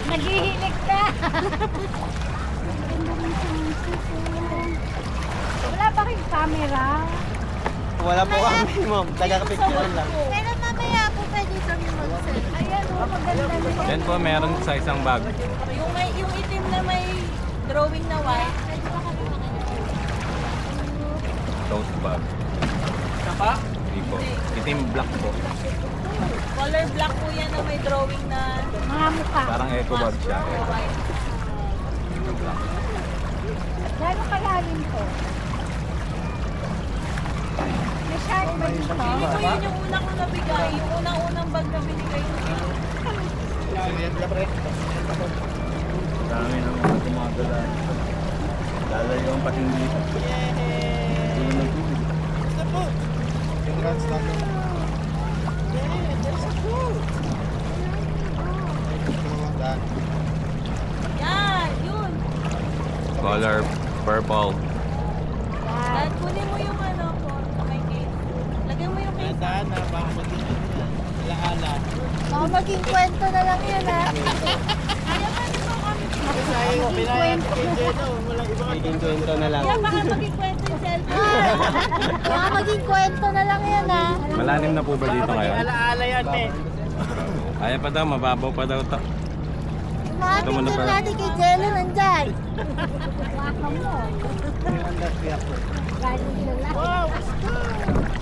Naghihilig na. Wala pa kayong camera? Wala po kami, ma'am. Taga-picture lang. Pero mamaya po pwede kami mag-selfie. Ayan o, maganda na. Yan po, meron sa isang bag. Yung itim na may drawing na white. Pwede ba kami Toast bag. Saka? Hindi po. Itim black po. Color black po yan na may drawing na mga mukha? Parang eco bag siya. white. Gano'ng kalalim po? May shark ba dito? Hindi ko yun yung una kong nabigay. Yung unang-unang bag na binigay ko. Dami ng mga gumagala. Lalayo ang patindi. Yan, yun. Color purple. At kunin mo yung ano po, may case. Lagyan mo yung case. Saan na? Baka maging alaala. Baka maging kwento na lang yun ha. Kaya pa rin mo kami. Sayang, pinayat kay Jeno. Walang iba. Maging kwento na lang. Kaya baka maging kwento yung cellphone. Baka maging kwento na lang yun ha. Malalim na po ba dito ngayon? Alaala yan, eh. Kaya pa daw, mababaw pa daw to. Bakit mo na yung pala. natin kay Jello nandyan? Waka mo. Galing nila.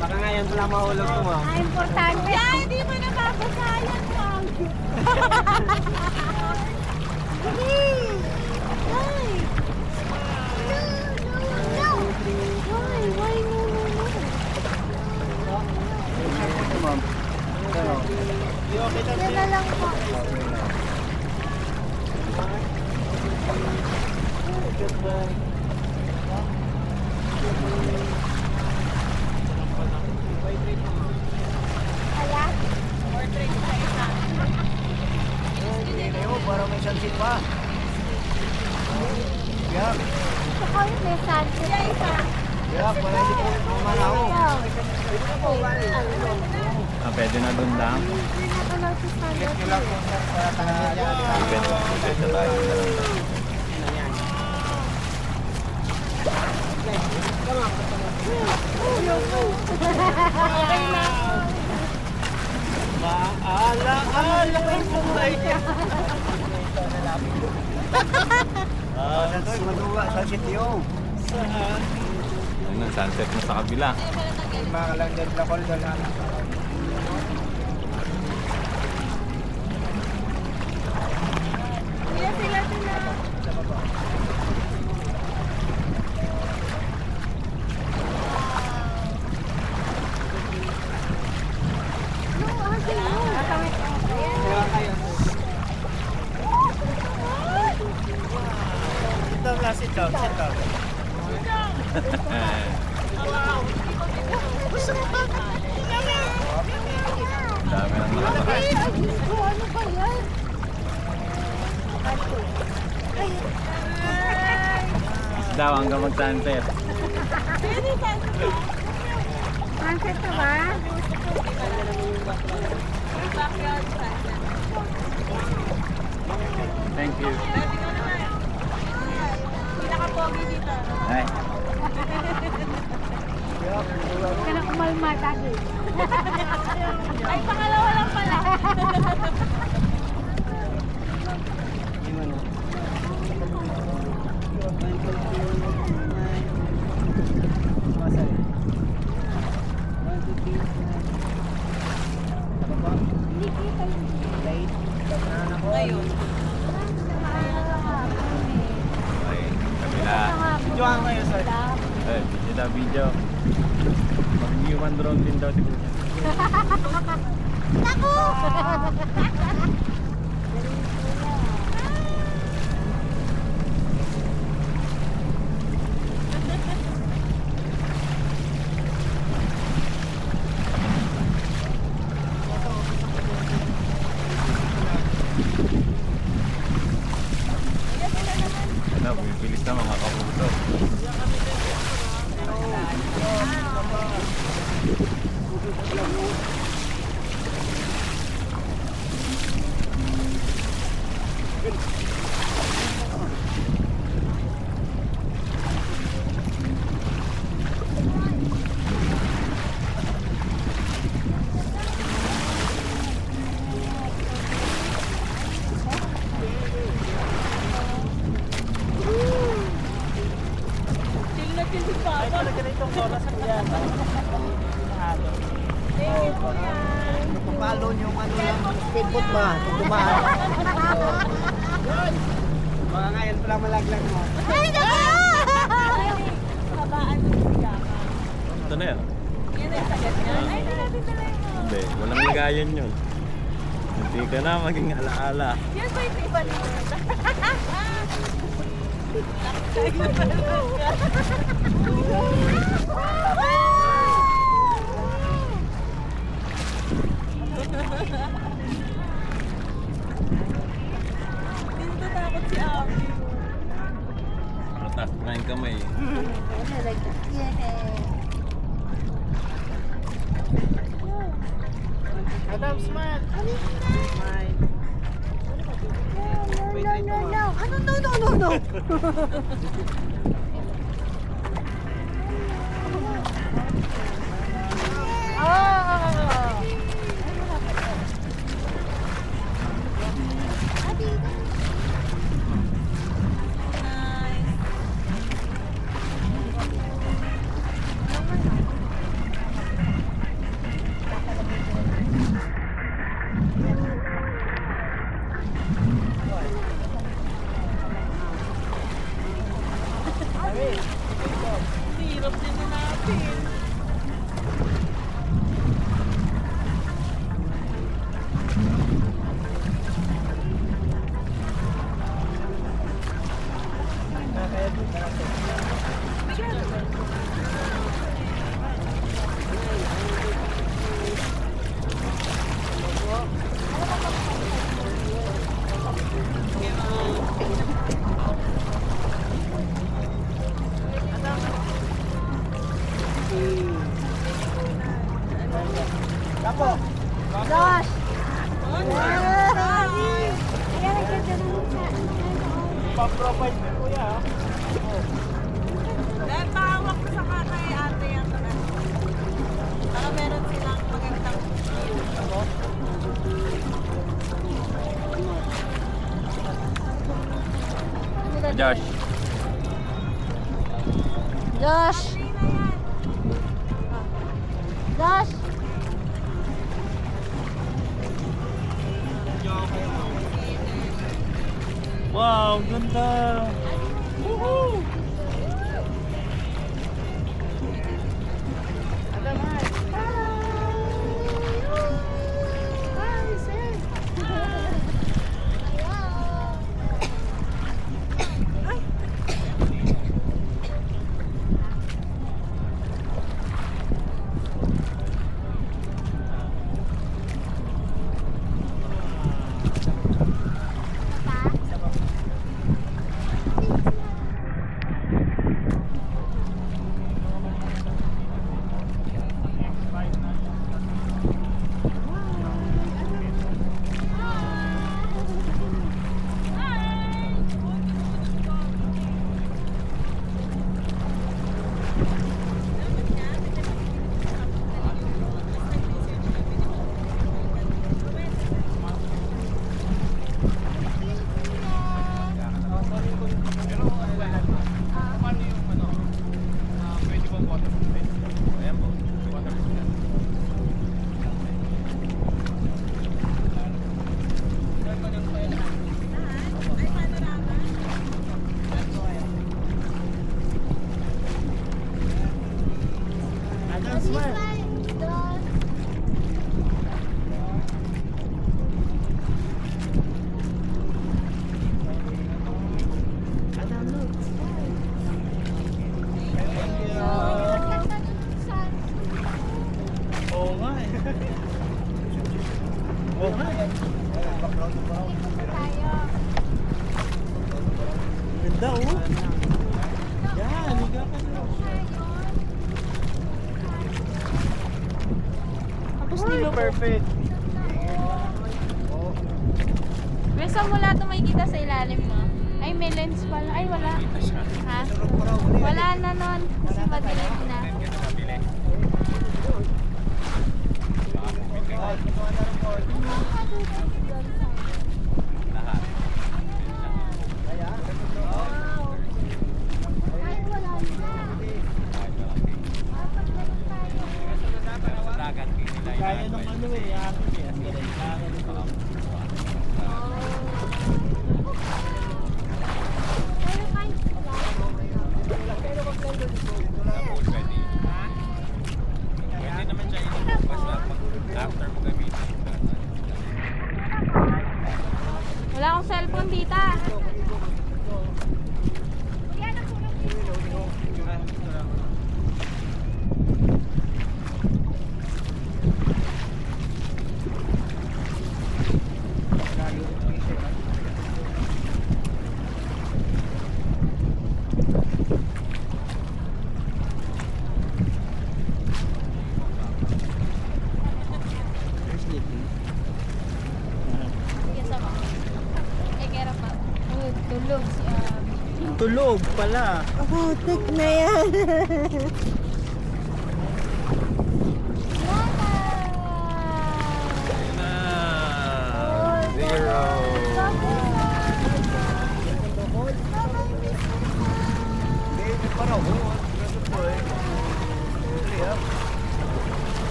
Baka ngayon lang mahulog ko, ma'am. Ah, importante. Kaya hindi mo nababasayan, ma'am. Dali! Why? No! Why? Why? No. Yan na lang po. Kaya? Portrait sa isa. Parang may sunset pa. Yeah. Gusto ko yung may sunset. Kaya isa. Yeah, parang hindi ko kumanaw. Ah, pwede na dun lang. Hindi na ko lang si sunset. Pwede sa tayo na lang. Maala-ala ang buhay niya. Maduwa sa sityo. Saan? Ayun ang sunset mo sa kabila. Mga lang din lakol doon. Kaya sila sila. Ito lang, sit down, sit down. Dami ng nakasakay. Ano ba yan? Daw hanggang mag-sunset. Sunset na ba? Backyard sunset. Thank you. Pwede ko naman. Pinaka-pogi dito. Ay. Huwag ka na kumalma lagi. Ay, pangalawa lang pala. Hindi kita yung Ngayon. Ay, kabila. Videoan kayo, sir. Ay, video video. Mag-iwan drone din daw si Kuya. Naku! Ano, bibilis na mga kapuso. Chill na chill si Papa. Talaga na itong oras ang yan. Thank you, Kuya. Papalon yung ano lang, speedboat ba? Kung dumaan. Baka ngayon pala malaglag mo. Ay, Habaan mo siya. Ito na yan. Yan ay sagat niya. Ay, natin na lang mo. Hindi, walang lagayan yun. Hindi ka na maging alaala. Yan ba yung iba na yun? Hindi natakot si Abby. Taas na yung kamay. Adam, smile! Smile! no. Ano, no. Nice. Hirap din na natin. Lapo! Josh! Pa-provide mo kuya. Dahil pahawak ko sa kay ate yan. Para meron silang magandang Josh. Josh! Josh! Wow, ganda! Woohoo! Adam, hi! Hi, sir! Ganda oh. Yan, higa ka na. Tapos nilo. Perfect. Besa mo lahat na makikita sa ilalim mo. Ay, may lens pala. Ay, wala. Ha? Wala na nun. Kasi madilim na. Kaya nung ano eh, akin eh. Ang galing sa akin ito. Pwede naman siya ilabas na after mo gamitin. Wala akong cellphone, tita. Sige, sama. Eh, kera pa. Oh, tulog si Abby. Tulog pala. Putik na yan. Zero.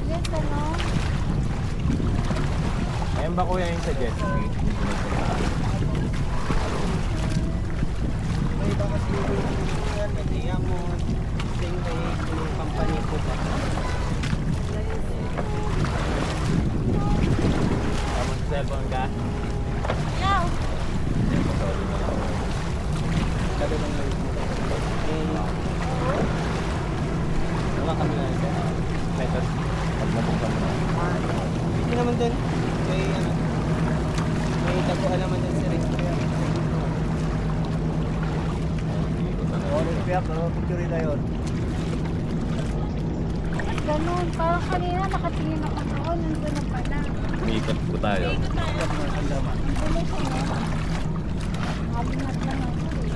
Ganda, no? Ayun ba kuya yung sa jet ski? May iba kasi yan kasi ang sing yung company ko pa. Tapos cellphone ka? Yaw! Sabi ng live mo. Wala kami na ito. Tapos pag nabuksan mo na. Hindi naman din. May ano. May taguan naman din si Rick. Kaya pero picture na yun. At ganun, parang kanina nakatingin ako doon, nandun na pala. Umiikot po tayo. Ang laman. Tuloy siya, no? Abinat lang ako eh.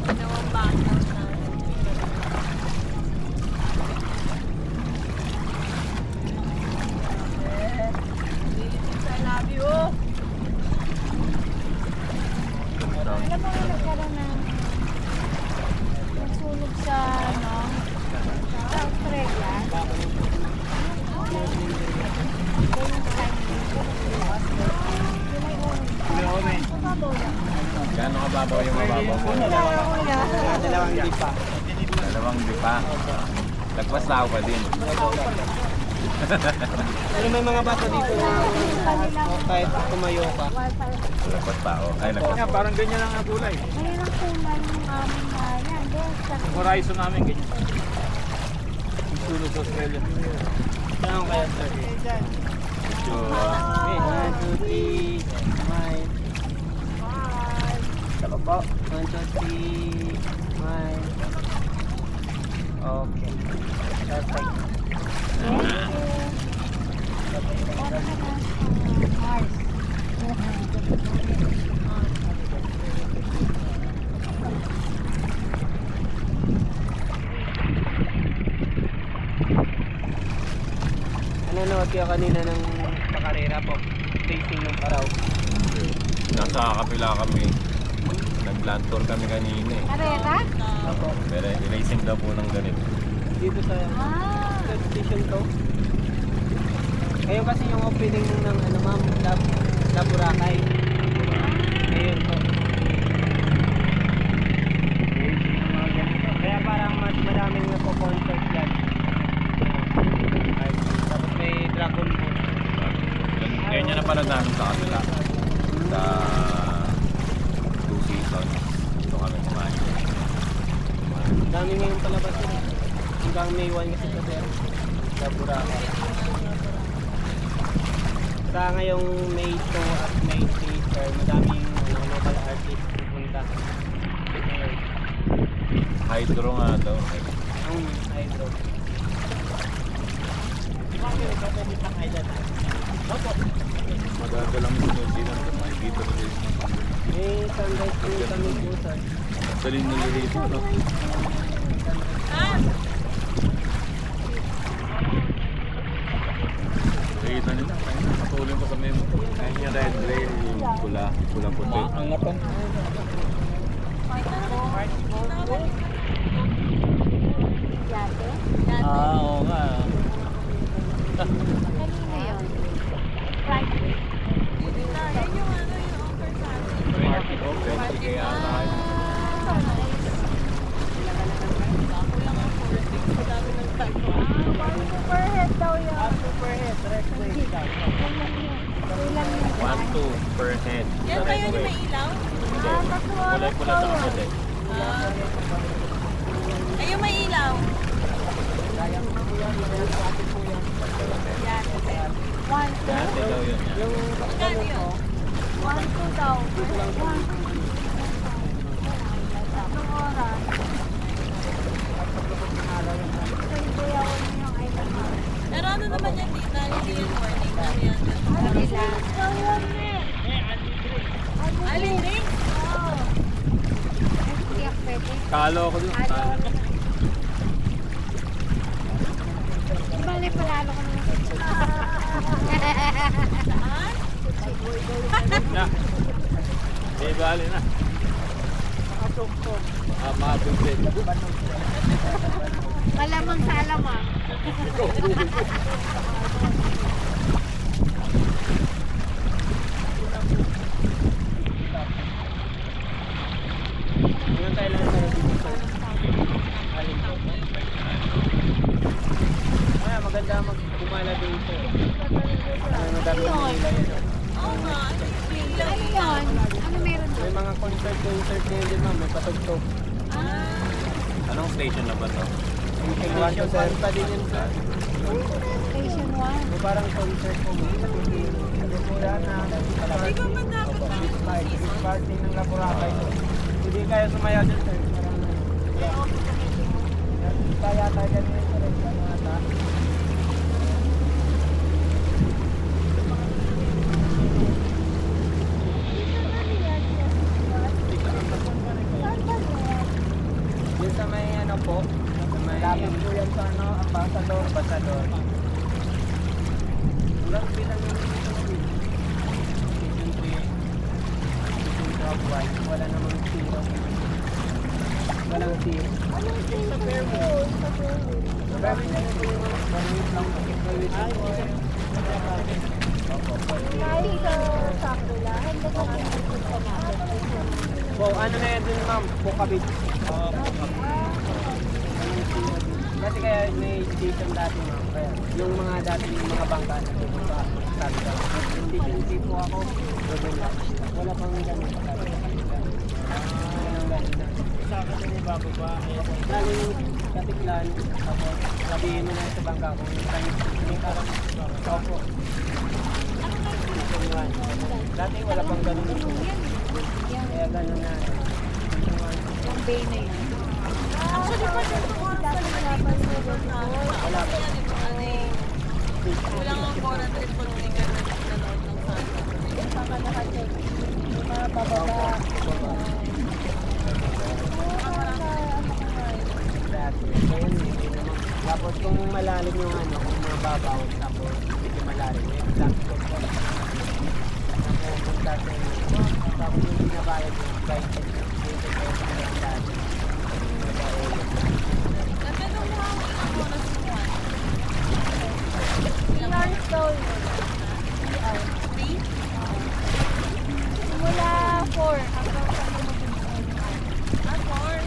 Dalawang background na. I love you. Alam mo nga nagkaroon ng nagsunog sa, ano, sa Australia. Gaano kababaw yung mababaw mo? Dalawang lipa. Dalawang dipa. Lagpas tao pa din. Pero may mga bata dito na kahit tumayo ka. Lagpas tao. Ay, lagpas. Parang ganyan lang ang kulay. Ngayon ang kulay ng aming bayan. Yung horizon namin ganyan. Yung sulog sa Australia. Saan kaya sir? Medyo... Okay, 1, 2, 3, smile. Saka po. 1, 2, 3, smile. Okay. Perfect. Nanonood kayo kanina ng pakarera po. Racing ng Paraw. Nasa kapila kami. Nag-land tour kami kanina eh. Karera? Opo. Pero racing daw po ng ganito. Dito sa Ah! station to. Ngayon kasi yung opening ng ano ma'am, Boracay. Ngayon po. Kaya parang mas maraming napo-concert yan. Tapos may Dragon Boat. Ganyan na pala namin sa kanila. Sa 2 seasons. Dito kami kumain. Dami ngayon palabas yun. Hanggang May 1 kasi sa sa Boracay. Sa ngayong May 2 at May 3 sir, madaming local artist pupunta. Hydro nga daw. Ang hydro. Magaga lang yung sinusilan kung makikita ko din. May sunrise po kami po sa Dali nila rito, no? Ah! Nakikita nila. Patuloy pa sa memo. Ayun yung red rail, yung pula, pula-puti. Ang ngapan. Yate? Oo nga. Kanina yun. Friday. Yan yung ano, yung offer sa atin. Party ko, 20 kaya tayo. Kulang ang 46. Sa dami ng type ko. Per head daw yun. super head, rest way. Ilan yun? 1-2 per head. Yan ba yun yung may ilaw? Hindi. Kulay-pula sa kapit eh. Ay, yung may ilaw. One, two. Dati daw yun yan. Magkano yun? 1-2 daw. 1-2. Anong oras? Pero ano naman yan, tita? Hindi yung morning. Ano yan? Alin drinks? Kalo ko dun. Bale, panalo ko naman. Na. Di bali na. Matumpit. Malamang sa alamang. Ngayon tayo lang tayo dito sa alin po. Kaya maganda magkumala dito. Madami nila yan. Oo nga. Ano yun? Ano meron May doon? mga concert ngayon din ma'am, may patugtog. Anong station na ba to? Station 1 pa din yun sir. Station 1. May parang concert po ma'am. Kasi po yan na Di ba ba dapat namin This party ng Laboracay. Hindi kayo sumayaw dyan sir. Kaya tayo ganyan sir. Yung sa may ano po, sa may lapit po yan sa ano, ambassador. Hanggang bilang yung dito kami. Station 3, Station 12 white, wala namang zero. Walang zero. Anong station sa Fairwood? Sa Fairwood. Sabi niya yung Fairwood lang. Kahit sa Sakula, hindi ko pinagpunta natin. Wow, ano na yan dun ma'am? Pukabit. Kasi kaya may station dati ma'am. Kaya yung mga dati yung mga bangka na dito sa sabi ka. Station 3 po ako. Doon lang. Wala pang ganun. Sa akin yung bago ba? Lalo yung katiklan. Tapos sabihin mo na sa bangka kung may parang opo. Dati wala pang ganun. Kaya ganun na. Yung bay na yun. Actually, pa dito ko sa laban mo doon na. Wala pa yan ito. Ano eh. Kulang ang 4 triple na nanood ng sana. Saka naka-check. Yung mga pababa. Tapos kung malalim yung ano, kung mababaw, tapos medyo malalim, yung laptop ko. Napupunta sa inyo. Tapos yung binabayad yung guide check ng dito kayo sa mga dati. Nagtanong mo ang ilang oras mo yan? Ilang Years daw yun. 3? Simula 4 hanggang sa Ah, 4.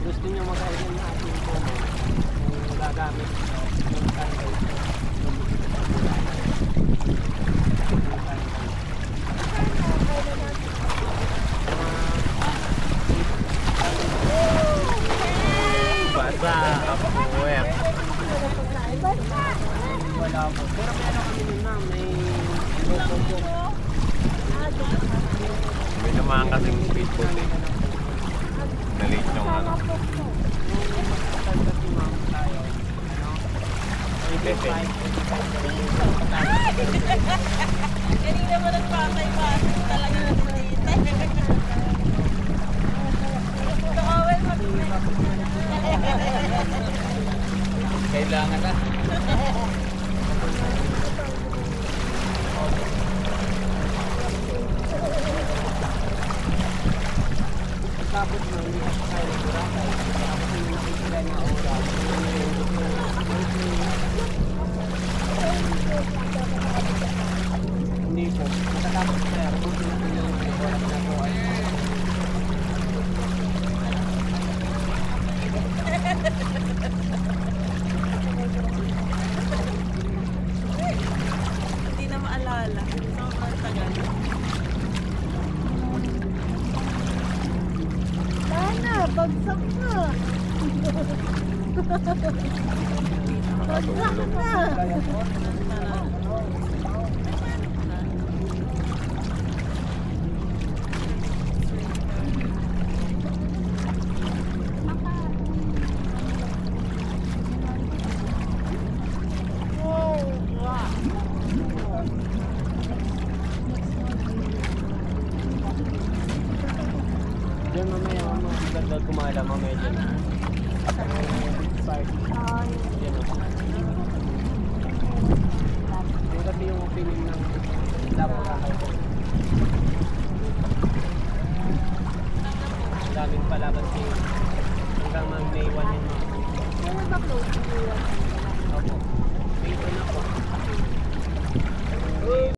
Gusto nyo mag-alin na ating po, kung gagamit yung time. Basa. Kapuwet. Wala po. Pero meron kami nun ma'am, may logo po. May naman kasing speedboat eh. Na-late yung ano. Kasi ma'am tayo, ano? Pepe. Kanina mo nagpapay-pasok talaga na dito. Nakawal Kailangan na. Tapos mo, hindi kasi tayo Boracay. Tapos yung nakikita niya oras. Hindi po. Matatapos tayo. Buti natin yung oras na po. Hindi na maalala. Sobrang tagal. Sana, bagsak na. Bagsak na. Diyan mamaya, maganda kumala mamaya dyan. Park. Yan o. Yung kasi yung opening ng Boracay po. Daming palaban si hanggang May 1 yun. Kailan ba close?